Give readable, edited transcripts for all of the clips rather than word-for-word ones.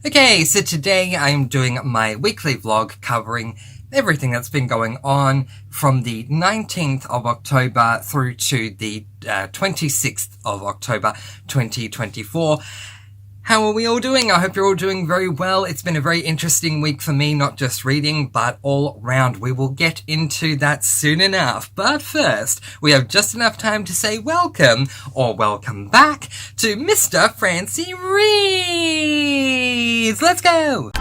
Okay, so today I'm doing my weekly vlog covering everything that's been going on from the 19th of October through to the 26th of October 2024. How are we all doing? I hope you're all doing very well. It's been a very interesting week for me, not just reading, but all round. We will get into that soon enough. But first, we have just enough time to say welcome, or welcome back, to Mr. Francy Reads! Let's go!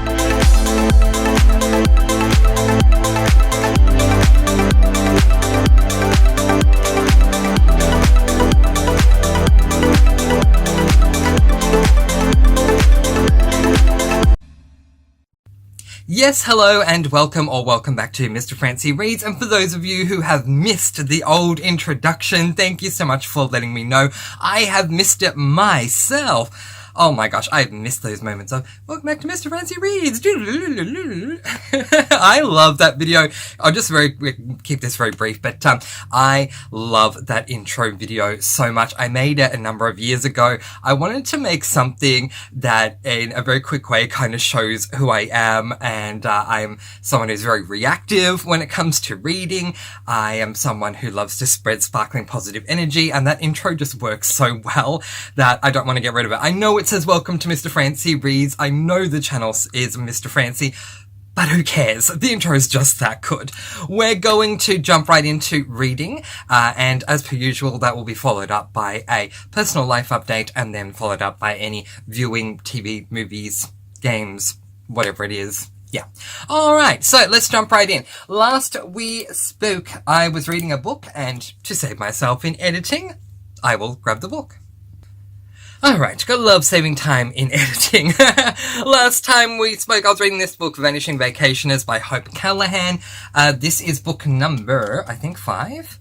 Yes, hello and welcome or welcome back to Mr. Francy Reads, and for those of you who have missed the old introduction, thank you so much for letting me know. I have missed it myself. Oh my gosh, I've missed those moments of, welcome back to Mr. Francy Reads. I love that video. I'll just keep this very brief, but I love that intro video so much. I made it a number of years ago. I wanted to make something that in a very quick way kind of shows who I am, and I'm someone who's very reactive when it comes to reading. I am someone who loves to spread sparkling positive energy, and that intro just works so well that I don't want to get rid of it. I know it says welcome to Mr. Francy Reads. I know the channel is Mr. Francy, but who cares? The intro is just that good. We're going to jump right into reading, and as per usual, that will be followed up by a personal life update, and then followed up by any viewing, TV, movies, games, whatever it is. Yeah. Alright, so let's jump right in. Last we spoke, I was reading a book, and to save myself in editing, I will grab the book. Alright, gotta love saving time in editing. Last time we spoke, I was reading this book, Vanishing Vacationers by Hope Callahan. This is book number, I think, 5?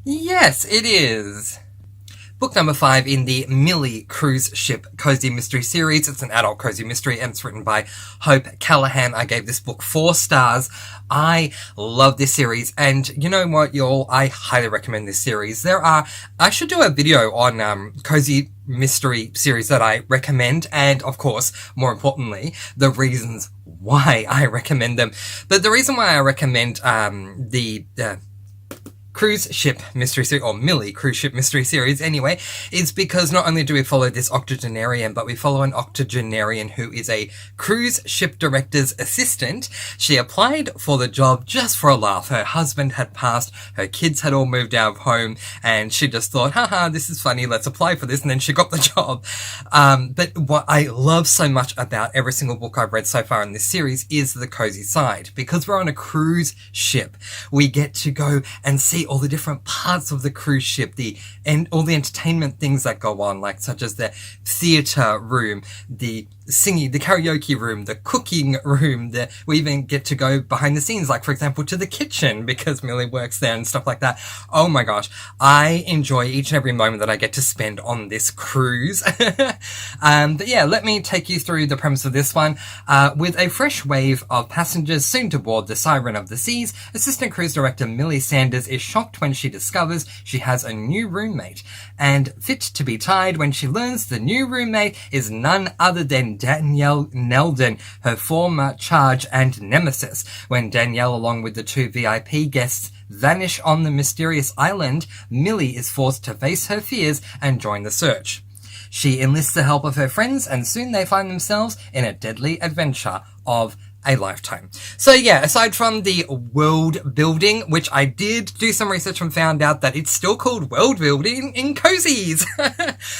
Yes, it is. Book number 5 in the Millie cruise ship cozy mystery series. It's an adult cozy mystery and it's written by Hope Callahan. I gave this book 4 stars. I love this series, and you know what, y'all? I highly recommend this series. I should do a video on cozy mystery series that I recommend, and of course, more importantly, the reasons why I recommend them. But the reason why I recommend the cruise ship mystery series, or Millie cruise ship mystery series anyway, is because not only do we follow this octogenarian, but we follow an octogenarian who is a cruise ship director's assistant. She applied for the job just for a laugh. Her husband had passed, her kids had all moved out of home, and she just thought, haha, this is funny, let's apply for this, and then she got the job. But what I love so much about every single book I've read so far in this series is the cozy side. Because we're on a cruise ship, we get to go and see all the different parts of the cruise ship, and all the entertainment things that go on, like such as the theater room, the singing, the karaoke room, the cooking room. We even get to go behind the scenes, like for example to the kitchen, because Millie works there and stuff like that. Oh my gosh, I enjoy each and every moment that I get to spend on this cruise. But yeah, let me take you through the premise of this one. With a fresh wave of passengers soon to board the Siren of the Seas, assistant cruise director Millie Sanders is shocked when she discovers she has a new roommate, and fit to be tied when she learns the new roommate is none other than Danielle Nelden, her former charge and nemesis. When Danielle, along with the 2 VIP guests, vanish on the mysterious island, Millie is forced to face her fears and join the search. She enlists the help of her friends, and soon they find themselves in a deadly adventure of a lifetime. So yeah, aside from the world building, which I did do some research and found out that it's still called world building in cozies.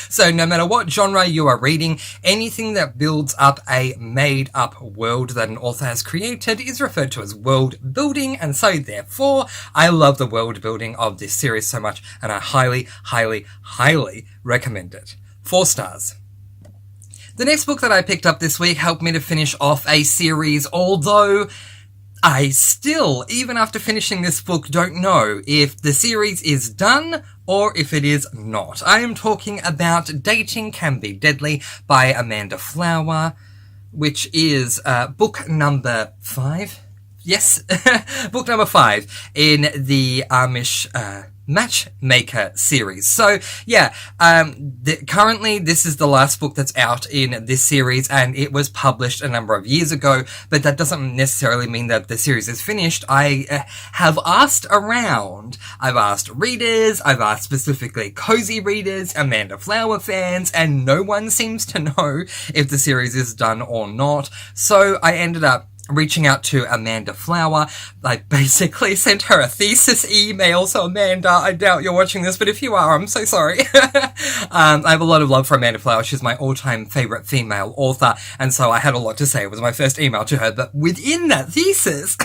So no matter what genre you are reading, anything that builds up a made up world that an author has created is referred to as world building, and so therefore I love the world building of this series so much, and I highly, highly, highly recommend it. 4 stars. The next book that I picked up this week helped me to finish off a series, although I still, even after finishing this book, don't know if the series is done or if it is not. I am talking about Dating Can Be Deadly by Amanda Flower, which is book number 5. Yes, book number 5 in the Amish Matchmaker series. So yeah, currently this is the last book that's out in this series, and it was published a number of years ago, but that doesn't necessarily mean that the series is finished. I have asked around. I've asked readers, I've asked specifically cozy readers, Amanda Flower fans, and no one seems to know if the series is done or not. So I ended up reaching out to Amanda Flower. I basically sent her a thesis email. So Amanda, I doubt you're watching this, but if you are, I'm so sorry. I have a lot of love for Amanda Flower. She's my all-time favorite female author, and so I had a lot to say. It was my first email to her, but within that thesis,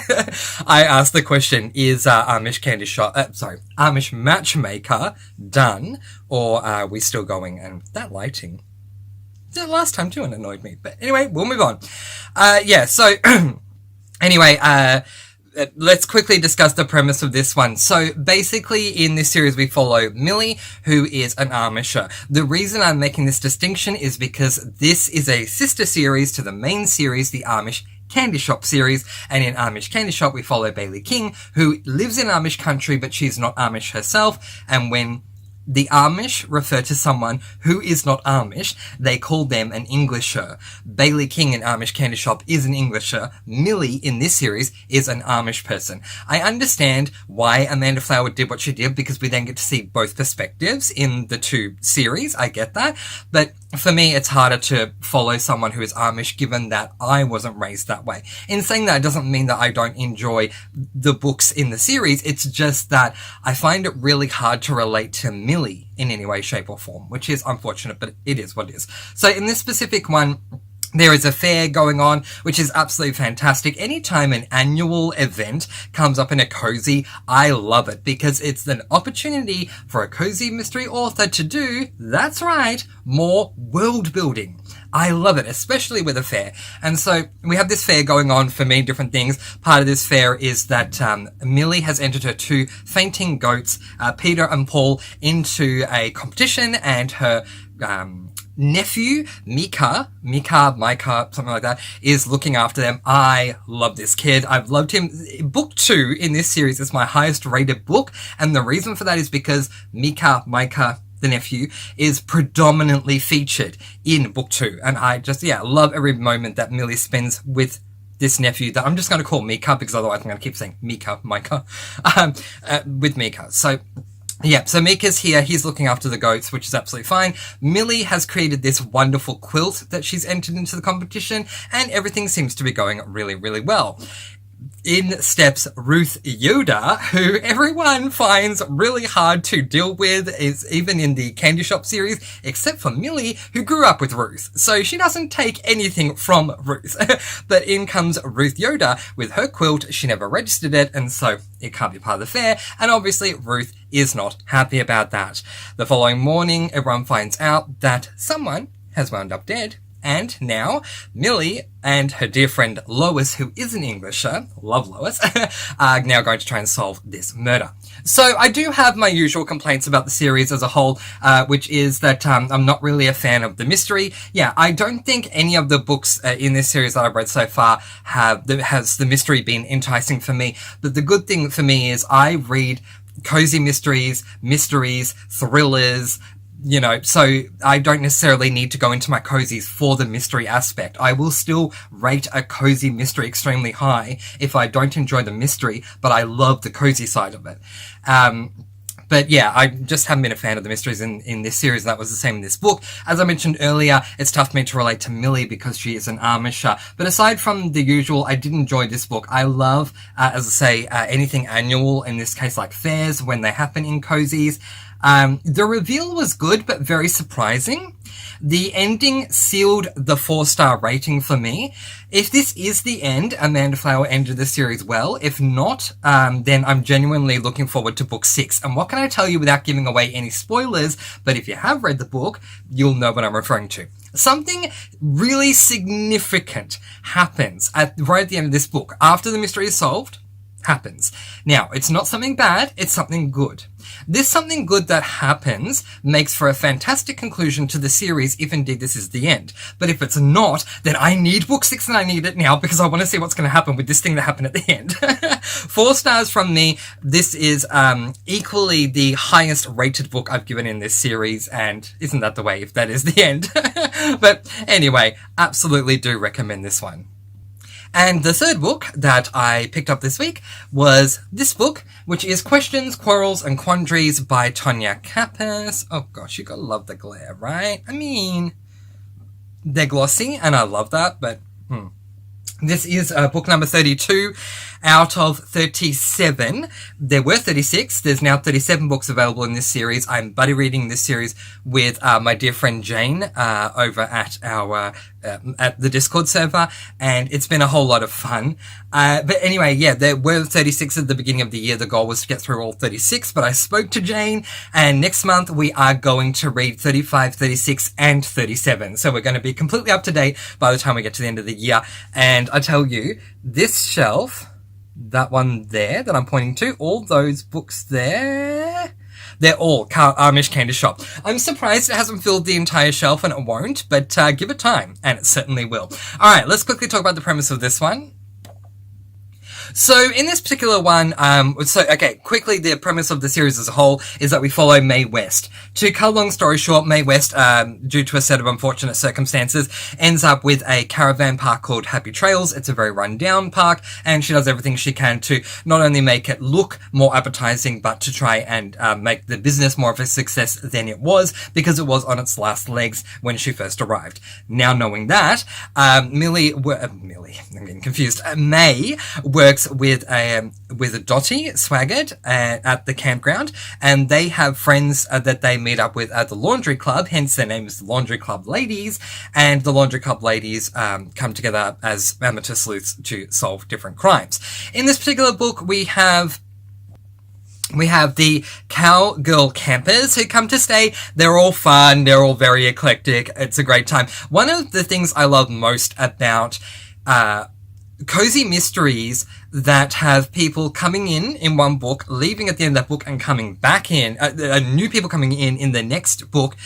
I asked the question, is Amish Matchmaker done, or are we still going? And that lighting, the last time too, and annoyed me. But anyway, we'll move on. So anyway, let's quickly discuss the premise of this one. So basically in this series we follow Millie, who is an Amisher. The reason I'm making this distinction is because this is a sister series to the main series, the Amish Candy Shop series, and in Amish Candy Shop we follow Bailey King, who lives in Amish country, but she's not Amish herself, and when the Amish refer to someone who is not Amish, they call them an Englisher. Bailey King in Amish Candy Shop is an Englisher. Millie in this series is an Amish person. I understand why Amanda Flower did what she did, because we then get to see both perspectives in the two series. I get that. But for me, it's harder to follow someone who is Amish, given that I wasn't raised that way. In saying that, it doesn't mean that I don't enjoy the books in the series. It's just that I find it really hard to relate to Millie in any way, shape, or form, which is unfortunate, but it is what it is. So in this specific one, there is a fair going on, which is absolutely fantastic. Anytime an annual event comes up in a cozy, I love it, because it's an opportunity for a cozy mystery author to do, that's right, more world building. I love it, especially with a fair. And so we have this fair going on for many different things. Part of this fair is that Millie has entered her two fainting goats, Peter and Paul, into a competition, and her nephew, Micah, something like that, is looking after them. I love this kid. I've loved him. Book 2 in this series is my highest rated book, and the reason for that is because Micah, the nephew, is predominantly featured in book 2. And I just, love every moment that Millie spends with this nephew that I'm just going to call Micah, because otherwise I'm going to keep saying Micah, with Micah. So Micah's here. He's looking after the goats, which is absolutely fine. Millie has created this wonderful quilt that she's entered into the competition, and everything seems to be going really, really well. In steps Ruth Yoda, who everyone finds really hard to deal with, is even in the Candy Shop series, except for Millie, who grew up with Ruth. So she doesn't take anything from Ruth. But in comes Ruth Yoda with her quilt. She never registered it, and so it can't be part of the fair. And obviously Ruth is not happy about that. The following morning, everyone finds out that someone has wound up dead. And now, Millie and her dear friend Lois, who is an Englisher, love Lois, are now going to try and solve this murder. So I do have my usual complaints about the series as a whole, which is that I'm not really a fan of the mystery. Yeah, I don't think any of the books in this series that I've read so far has the mystery been enticing for me. But the good thing for me is I read cozy mysteries, thrillers, so I don't necessarily need to go into my cozies for the mystery aspect. I will still rate a cozy mystery extremely high if I don't enjoy the mystery, but I love the cozy side of it. But yeah, I just haven't been a fan of the mysteries in this series, and that was the same in this book. As I mentioned earlier, it's tough for me to relate to Millie because she is an Amisher. But aside from the usual, I did enjoy this book. I love, as I say, anything annual, in this case like fairs, when they happen in cozies. The reveal was good, but very surprising. The ending sealed the 4-star rating for me. If this is the end, Amanda Flower ended the series well. If not, then I'm genuinely looking forward to book 6. And what can I tell you without giving away any spoilers? But if you have read the book, you'll know what I'm referring to. Something really significant happens right at the end of this book. After the mystery is solved, happens. Now, it's not something bad, it's something good. This something good that happens makes for a fantastic conclusion to the series if indeed this is the end. But if it's not, then I need book 6 and I need it now because I want to see what's going to happen with this thing that happened at the end. 4 stars from me. This is equally the highest rated book I've given in this series, and isn't that the way if that is the end? But anyway, absolutely do recommend this one. And the third book that I picked up this week was this book, which is Questions, Quarrels, and Quandaries by Tonya Kappas. Oh gosh, you gotta love the glare, right? I mean, they're glossy, and I love that, but This is book number 32 out of 37. There were 36. There's now 37 books available in this series. I'm buddy reading this series with my dear friend Jane over at our at the Discord server, and it's been a whole lot of fun. But anyway, yeah, there were 36 at the beginning of the year. The goal was to get through all 36, but I spoke to Jane, and next month we are going to read 35, 36, and 37. So we're going to be completely up to date by the time we get to the end of the year. And I tell you, this shelf, that one there that I'm pointing to, all those books there, they're all Amish Candy Shop. I'm surprised it hasn't filled the entire shelf, and it won't, but give it time, and it certainly will. Alright, let's quickly talk about the premise of this one. So in this particular one, quickly, the premise of the series as a whole is that we follow Mae West. To cut a long story short, Mae West, due to a set of unfortunate circumstances, ends up with a caravan park called Happy Trails. It's a very run-down park, and she does everything she can to not only make it look more appetizing, but to try and make the business more of a success than it was, because it was on its last legs when she first arrived. Now knowing that, Millie, I'm getting confused. Mae works with a Dottie Swaggart at the campground, and they have friends that they meet up with at the laundry club, hence their name is the Laundry Club Ladies, and the Laundry Club Ladies come together as amateur sleuths to solve different crimes. In this particular book, we have the Cowgirl Campers who come to stay. They're all fun. They're all very eclectic. It's a great time. One of the things I love most about cozy mysteries that have people coming in one book, leaving at the end of that book, and coming back in, new people coming in the next book,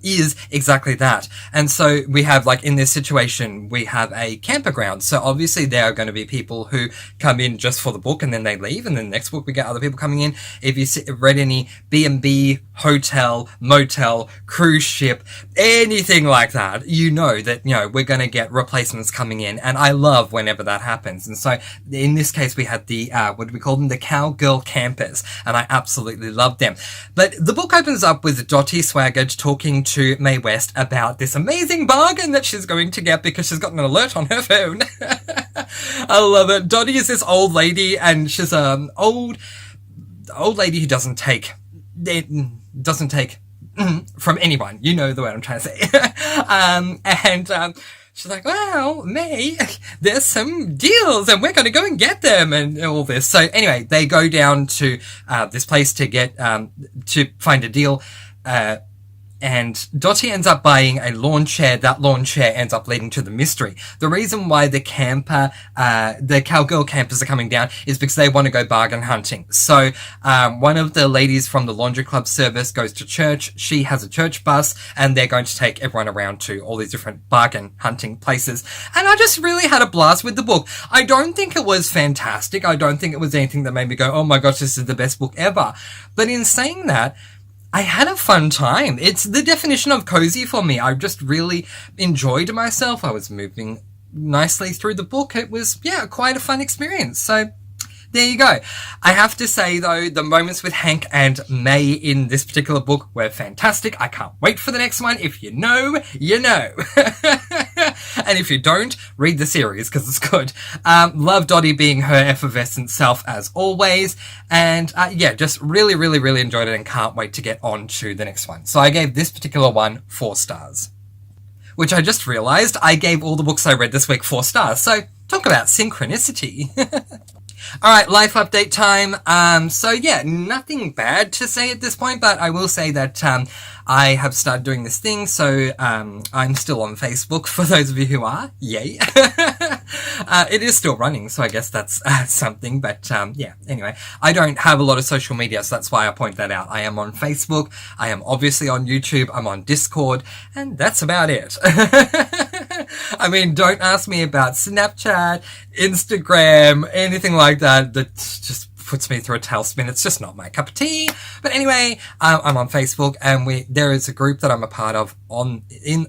is exactly that. And so we have, like, in this situation, we have a campground. So obviously there are going to be people who come in just for the book and then they leave, and then the next book we get other people coming in. If you read any B&B, hotel, motel, cruise ship, anything like that, you know that, we're going to get replacements coming in, and I love whenever that happens. And so in this case, we had the, what do we call them? The Cowgirl Campers, and I absolutely loved them. But the book opens up with Dottie Swaggart talking to Mae West about this amazing bargain that she's going to get because she's got an alert on her phone. I love it. Dottie is this old lady, and she's an old lady who doesn't take from anyone. You know the word I'm trying to say. She's like, well, Mae, there's some deals and we're going to go and get them and all this. So anyway, they go down to this place to get to find a deal. And Dottie ends up buying a lawn chair. That lawn chair ends up leading to the mystery. The reason why the Cowgirl Campers are coming down is because they want to go bargain hunting. So, one of the ladies from the Laundry Club service goes to church. She has a church bus, and they're going to take everyone around to all these different bargain hunting places. And I just really had a blast with the book. I don't think it was fantastic. I don't think it was anything that made me go, oh my gosh, this is the best book ever. But in saying that, I had a fun time. It's the definition of cozy for me. I just really enjoyed myself. I was moving nicely through the book. It was, quite a fun experience. So there you go. I have to say, though, the moments with Hank and Mae in this particular book were fantastic. I can't wait for the next one. If you know, you know. And if you don't, read the series because it's good. Love Dottie being her effervescent self as always. And just really, really, really enjoyed it and can't wait to get on to the next one. So I gave this particular one 4 stars. Which I just realised I gave all the books I read this week 4 stars. So talk about synchronicity. Alright, life update time. Nothing bad to say at this point, but I will say that I have started doing this thing, so I'm still on Facebook, for those of you who are. Yay. It is still running, so I guess that's something. But yeah, anyway, I don't have a lot of social media, so that's why I point that out. I am on Facebook, I am obviously on YouTube, I'm on Discord, and that's about it. I mean, don't ask me about Snapchat, Instagram, anything like that. That just puts me through a tailspin. It's just not my cup of tea. But anyway, I'm on Facebook, and there is a group that I'm a part of in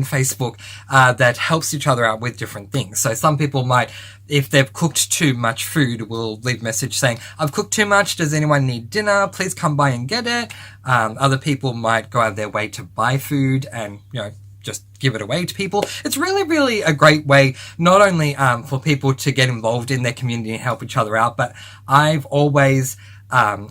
Facebook that helps each other out with different things. So some people might, if they've cooked too much food, will leave a message saying, "I've cooked too much. Does anyone need dinner? Please come by and get it." Other people might go out of their way to buy food and, just give it away to people. It's really, really a great way, not only for people to get involved in their community and help each other out, but I've always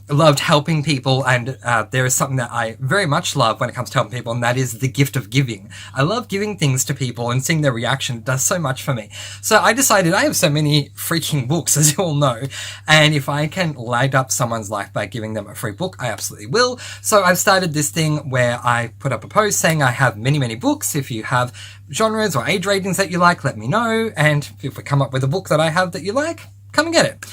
loved helping people, and there is something that I very much love when it comes to helping people, and that is the gift of giving. I love giving things to people and seeing their reaction. It does so much for me. So I decided, I have so many freaking books, as you all know, and if I can light up someone's life by giving them a free book, I absolutely will. So I've started this thing where I put up a post saying I have many, many books. If you have genres or age ratings that you like, let me know, and if we come up with a book that I have that you like, come and get it.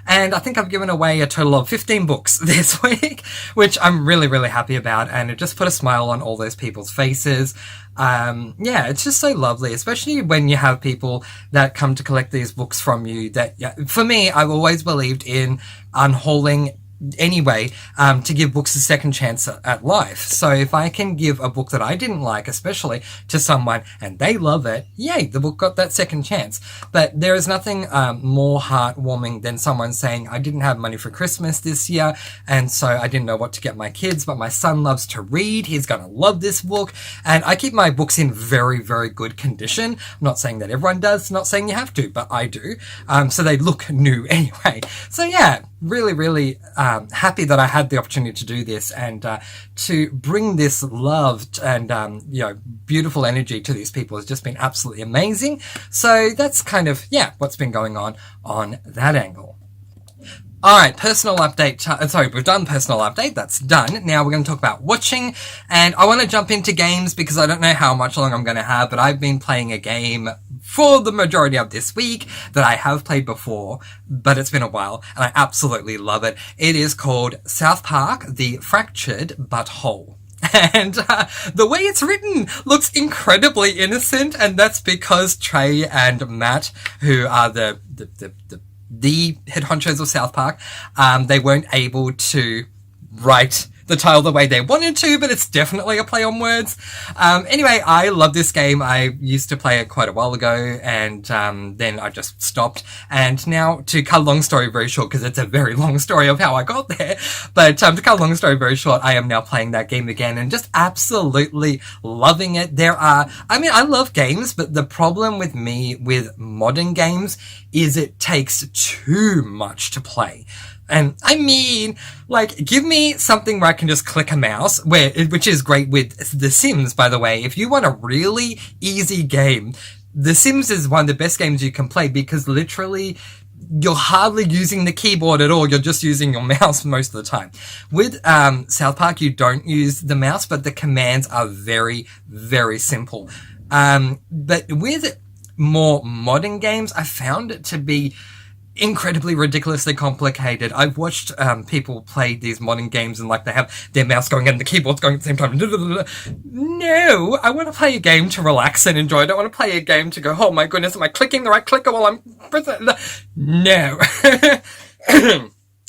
And I think I've given away a total of 15 books this week, which I'm really, really happy about. And it just put a smile on all those people's faces. Yeah, it's just so lovely, especially when you have people that come to collect these books from you that, for me, I've always believed in unhauling anyway, to give books a second chance at life. So if I can give a book that I didn't like, especially to someone, and they love it, yay, the book got that second chance. But there is nothing more heartwarming than someone saying, I didn't have money for Christmas this year, and so I didn't know what to get my kids, but my son loves to read, he's gonna love this book. And I keep my books in very, very good condition. I'm not saying that everyone does, not saying you have to, but I do. So they look new anyway. So yeah, really, really happy that I had the opportunity to do this and to bring this love and beautiful energy to these people has just been absolutely amazing. So that's kind of what's been going on that angle. All right, personal update. Sorry, we've done personal update. That's done. Now we're going to talk about watching, and I want to jump into games because I don't know how much longer I'm going to have, but I've been playing a game for the majority of this week that I have played before, but it's been a while, and I absolutely love it. It is called South Park: The Fractured But Whole. And the way it's written looks incredibly innocent, and that's because Trey and Matt, who are the head honchos of South Park, they weren't able to write the title the way they wanted to, but it's definitely a play on words. Anyway, I love this game. I used to play it quite a while ago, and then I just stopped. And now, to cut a long story very short, because it's a very long story of how I got there, but to cut a long story very short, I am now playing that game again and just absolutely loving it. I love games, but the problem with me with modern games is it takes too much to play. And I mean, give me something where I can just click a mouse, which is great with The Sims, by the way. If you want a really easy game, The Sims is one of the best games you can play because literally you're hardly using the keyboard at all. You're just using your mouse most of the time. With South Park, you don't use the mouse, but the commands are very, very simple. But with more modern games, I found it to be incredibly ridiculously complicated. I've watched people play these modern games and they have their mouse going and the keyboard's going at the same time. No, I want to play a game to relax and enjoy. I don't want to play a game to go, oh my goodness, am I clicking the right clicker while I'm pressing? No.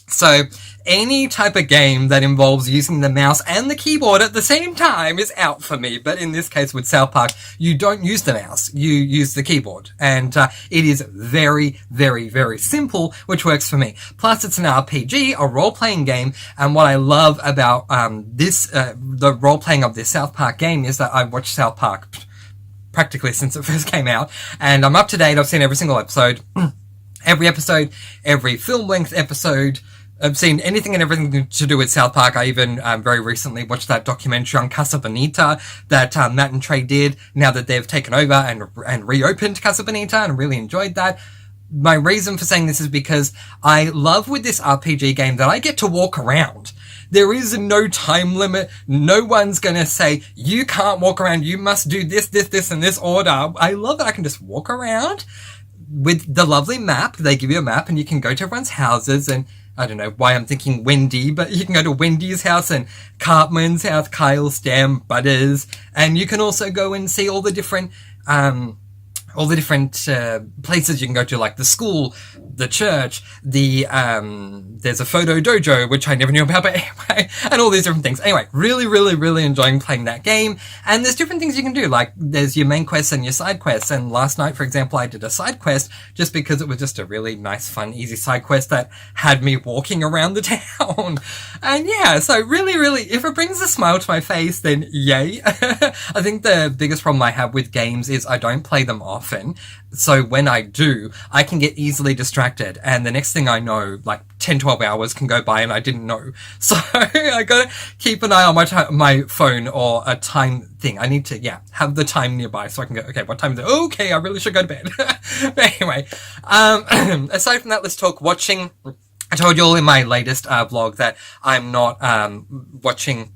So any type of game that involves using the mouse and the keyboard at the same time is out for me. But in this case with South Park, you don't use the mouse, you use the keyboard. And it is very, very, very simple, which works for me. Plus it's an RPG, a role-playing game. And what I love about the role-playing of this South Park game is that I've watched South Park practically since it first came out. And I'm up to date. I've seen every single episode. Every episode, every film-length episode. I've seen anything and everything to do with South Park. I even very recently watched that documentary on Casa Bonita that Matt and Trey did, now that they've taken over and reopened Casa Bonita, and really enjoyed that. My reason for saying this is because I love with this RPG game that I get to walk around. There is no time limit. No one's going to say, you can't walk around. You must do this, this, this, and this order. I love that I can just walk around with the lovely map, they give you a map and you can go to everyone's houses, and I don't know why I'm thinking Wendy, but you can go to Wendy's house and Cartman's house, Kyle, Stam, Butters, and you can also go and see all the different places you can go to, like the school, the church, there's a photo dojo, which I never knew about, but anyway, and all these different things. Anyway, really, really, really enjoying playing that game. And there's different things you can do, like there's your main quests and your side quests. And last night, for example, I did a side quest just because it was just a really nice, fun, easy side quest that had me walking around the town. And yeah, so really, really, if it brings a smile to my face, then yay. I think the biggest problem I have with games is I don't play them often. So when I do, I can get easily distracted, and the next thing I know, like 10, 12 hours can go by and I didn't know. So I gotta keep an eye on my phone or a time thing. I need to, have the time nearby so I can go, okay, what time is it? Okay, I really should go to bed. But anyway, aside from that, let's talk watching. I told you all in my latest vlog that I'm not watching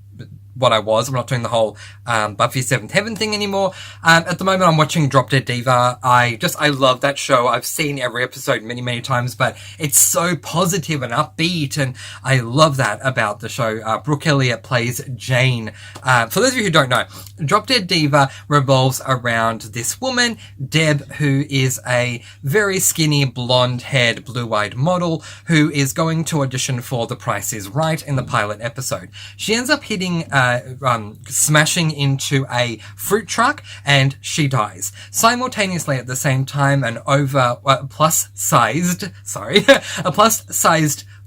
what I was. I'm not doing the whole Buffy 7th Heaven thing anymore. At the moment, I'm watching Drop Dead Diva. I love that show. I've seen every episode many, many times, but it's so positive and upbeat, and I love that about the show. Brooke Elliott plays Jane. For those of you who don't know, Drop Dead Diva revolves around this woman, Deb, who is a very skinny, blonde-haired, blue-eyed model who is going to audition for The Price is Right in the pilot episode. She ends up smashing into a fruit truck, and she dies. Simultaneously, at the same time, a plus-sized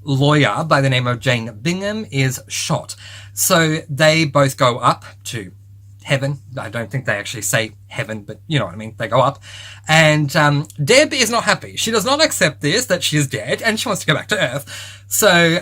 lawyer by the name of Jane Bingham is shot. So they both go up to heaven. I don't think they actually say heaven, but you know what I mean. They go up, and Deb is not happy. She does not accept that she is dead, and she wants to go back to Earth. So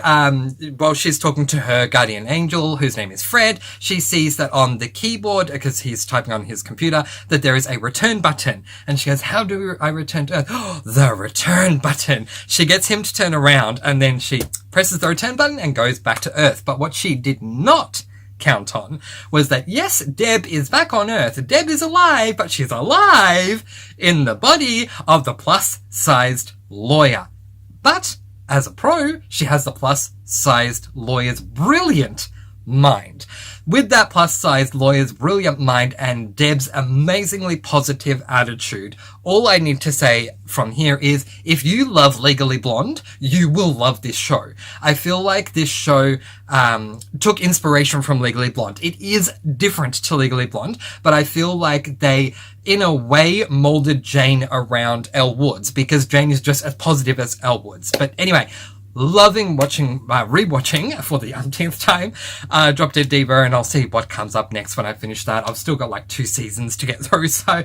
while she's talking to her guardian angel, whose name is Fred, she sees that on the keyboard, because he's typing on his computer, that there is a return button. And she goes, how do I return to Earth? Oh, the return button. She gets him to turn around, and then she presses the return button and goes back to Earth. But what she did not count on was that, yes, Deb is back on Earth. Deb is alive, but she's alive in the body of the plus-sized lawyer. But as a pro, she has the plus-sized lawyer's brilliant mind. With that plus-sized lawyer's brilliant mind and Deb's amazingly positive attitude, all I need to say from here is, if you love Legally Blonde, you will love this show. I feel like this show took inspiration from Legally Blonde. It is different to Legally Blonde, but I feel like they, in a way, molded Jane around Elle Woods, because Jane is just as positive as Elle Woods. But anyway, loving rewatching for the umpteenth time, Drop Dead Diva, and I'll see what comes up next when I finish that. I've still got like 2 seasons to get through, so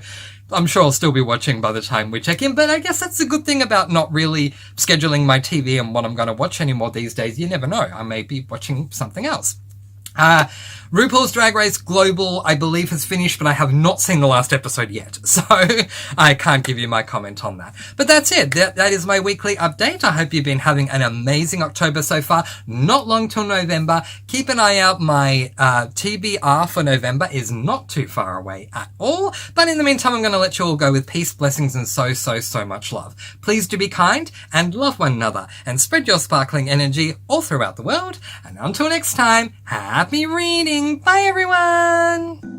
I'm sure I'll still be watching by the time we check in, but I guess that's the good thing about not really scheduling my TV and what I'm going to watch anymore these days. You never know. I may be watching something else. RuPaul's Drag Race Global, I believe, has finished, but I have not seen the last episode yet, so I can't give you my comment on that. But that's it. That is my weekly update. I hope you've been having an amazing October so far. Not long till November. Keep an eye out. My TBR for November is not too far away at all. But in the meantime, I'm going to let you all go with peace, blessings, and so much love. Please do be kind and love one another, and spread your sparkling energy all throughout the world. And until next time, happy reading. Bye, everyone!